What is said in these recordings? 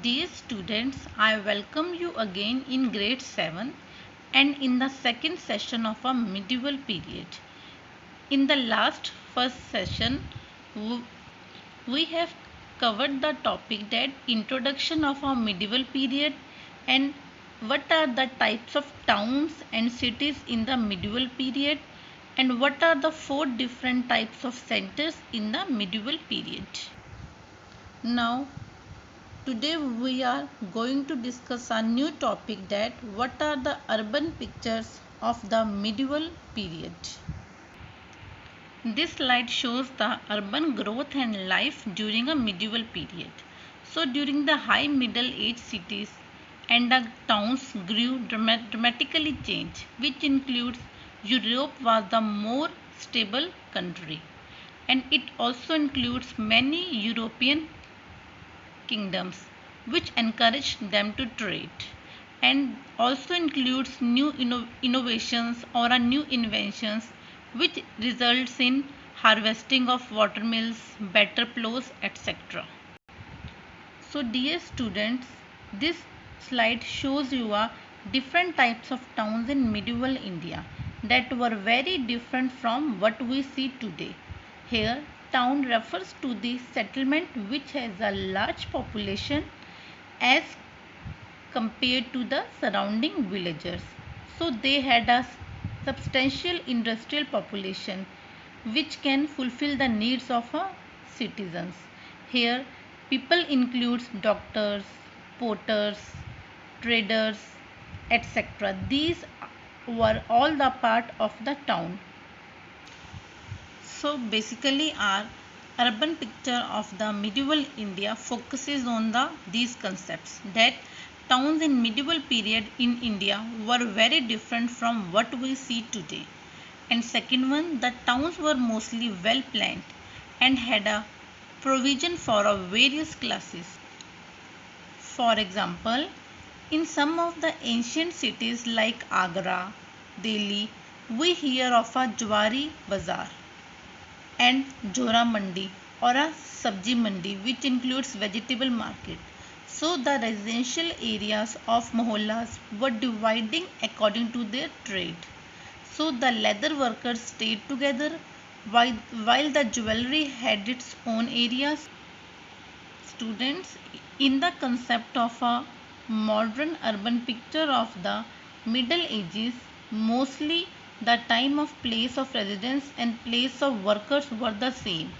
Dear students, I welcome you again in grade 7 and in the second session of a medieval period. In the last first session, we have covered the topic that introduction of a medieval period and what are the types of towns and cities in the medieval period and what are the four different types of centers in the medieval period. Now today we are going to discuss a new topic that what are the urban pictures of the medieval period. This slide shows the urban growth and life during a medieval period. So during the high middle age cities and the towns grew dramatically changed, which includes Europe was the more stable country and it also includes many European kingdoms which encourage them to trade and also includes new innovations or a new inventions which results in harvesting of watermills, better plows, etc. So dear students, this slide shows you a different types of towns in medieval India that were very different from what we see today. Here, town refers to the settlement which has a large population as compared to the surrounding villagers. So they had a substantial industrial population which can fulfill the needs of citizens. Here people includes doctors, porters, traders, etc. These were all the part of the town. So basically our urban picture of the medieval India focuses on these concepts that towns in medieval period in India were very different from what we see today. And second one, the towns were mostly well planned and had a provision for various classes. For example, in some of the ancient cities like Agra, Delhi, we hear of a Jwari Bazaar and Jora Mandi or a Sabji Mandi which includes vegetable market. So the residential areas of mohallas were dividing according to their trade. So the leather workers stayed together while the jewelry had its own areas. Students, in the concept of a modern urban picture of the Middle Ages, mostly the time of place of residence and place of workers were the same.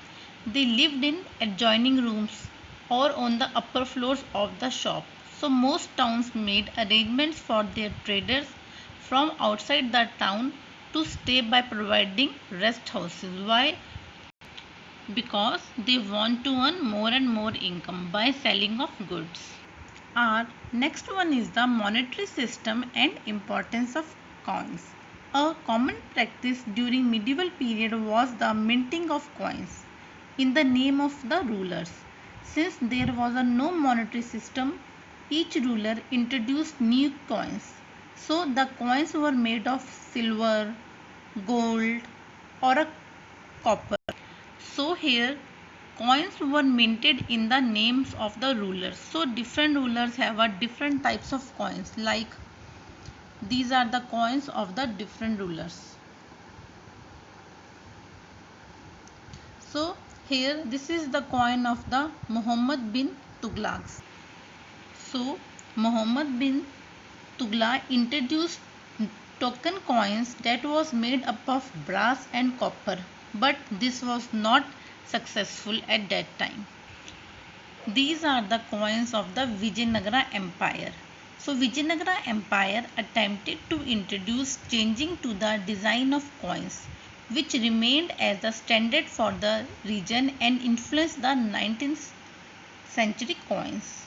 They lived in adjoining rooms or on the upper floors of the shop. So most towns made arrangements for their traders from outside the town to stay by providing rest houses. Why? Because they want to earn more and more income by selling of goods. Our next one is the monetary system and importance of coins. A common practice during medieval period was the minting of coins in the name of the rulers. Since there was no monetary system, each ruler introduced new coins. So the coins were made of silver, gold or a copper. So here coins were minted in the names of the rulers. So different rulers have a different types of coins, like these are the coins of the different rulers. So here this is the coin of the Muhammad bin Tughlaq. So Muhammad bin Tughlaq introduced token coins that was made up of brass and copper, but this was not successful at that time. These are the coins of the Vijayanagara Empire. So Vijayanagara Empire attempted to introduce changing to the design of coins which remained as the standard for the region and influenced the 19th century coins.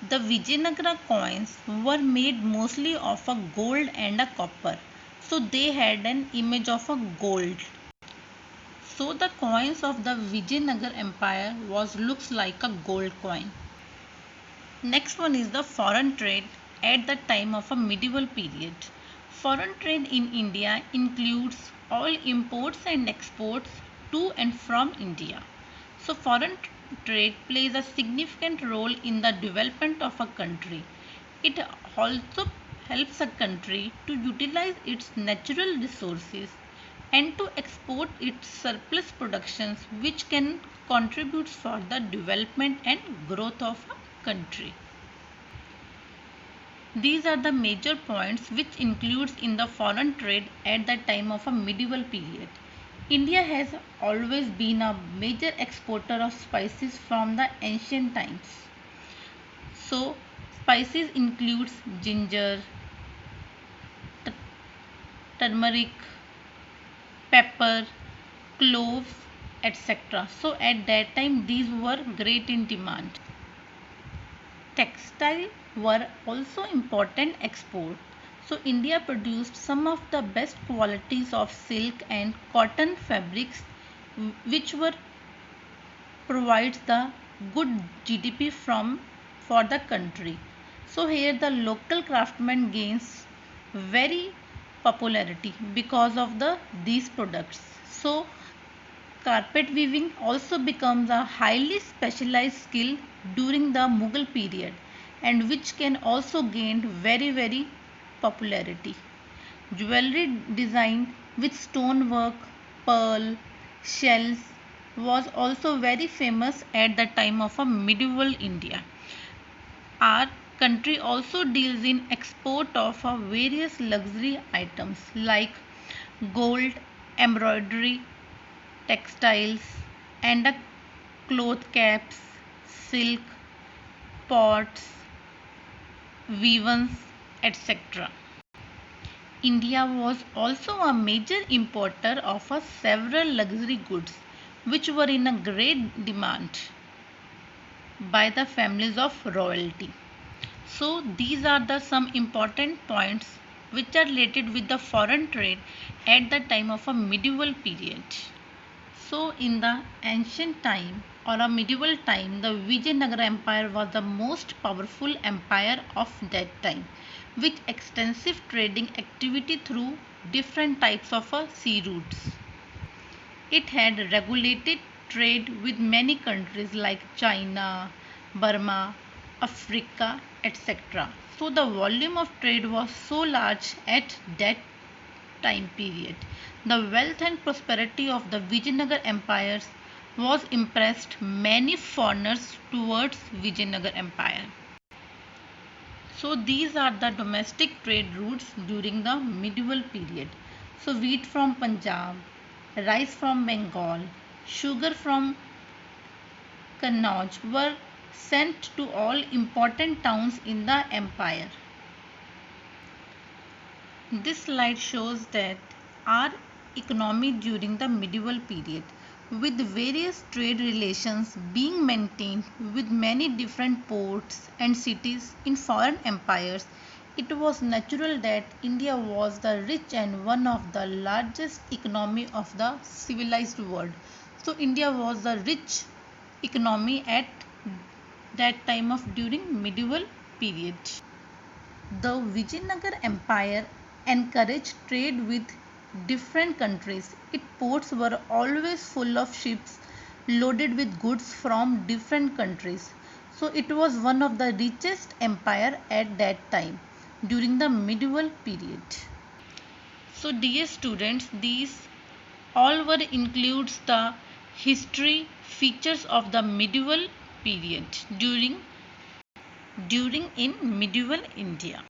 The Vijayanagara coins were made mostly of a gold and a copper. So they had an image of a gold. So the coins of the Vijayanagara Empire looks like a gold coin. Next one is the foreign trade at the time of a medieval period. Foreign trade in India includes all imports and exports to and from India. So foreign trade plays a significant role in the development of a country. It also helps a country to utilize its natural resources and to export its surplus productions, which can contribute for the development and growth of a country. These are the major points which includes in the foreign trade at the time of a medieval period. India has always been a major exporter of spices from the ancient times. So, spices includes ginger, turmeric, pepper, cloves, etc. So, at that time these were great in demand. Textile were also important export. So India produced some of the best qualities of silk and cotton fabrics which were provides the good GDP from for the country. So here the local craftsman gains very popularity because of these products. So carpet weaving also becomes a highly specialized skill during the Mughal period and which can also gain very popularity. Jewelry design with stonework, pearl, shells was also very famous at the time of a medieval India. Our country also deals in export of various luxury items like gold, embroidery, textiles and cloth caps, silk, pots, weavens, etc. India was also a major importer of several luxury goods which were in a great demand by the families of royalty. So these are the some important points which are related with the foreign trade at the time of a medieval period. So in the ancient time or a medieval time, the Vijayanagara Empire was the most powerful empire of that time, with extensive trading activity through different types of sea routes. It had regulated trade with many countries like China, Burma, Africa, etc. So the volume of trade was so large at that time period. The wealth and prosperity of the Vijayanagar empires was impressed many foreigners towards Vijayanagar empire. So these are the domestic trade routes during the medieval period. So wheat from Punjab, rice from Bengal, sugar from Kannauj were sent to all important towns in the empire. This slide shows that our economy during the medieval period with various trade relations being maintained with many different ports and cities in foreign empires, it was natural that India was the rich and one of the largest economy of the civilized world. So India was the rich economy at that time of during medieval period. The Vijayanagar Empire encouraged trade with different countries. Its ports were always full of ships loaded with goods from different countries. So it was one of the richest empire at that time during the medieval period. So dear students, these all were includes the history features of the medieval period during in medieval India.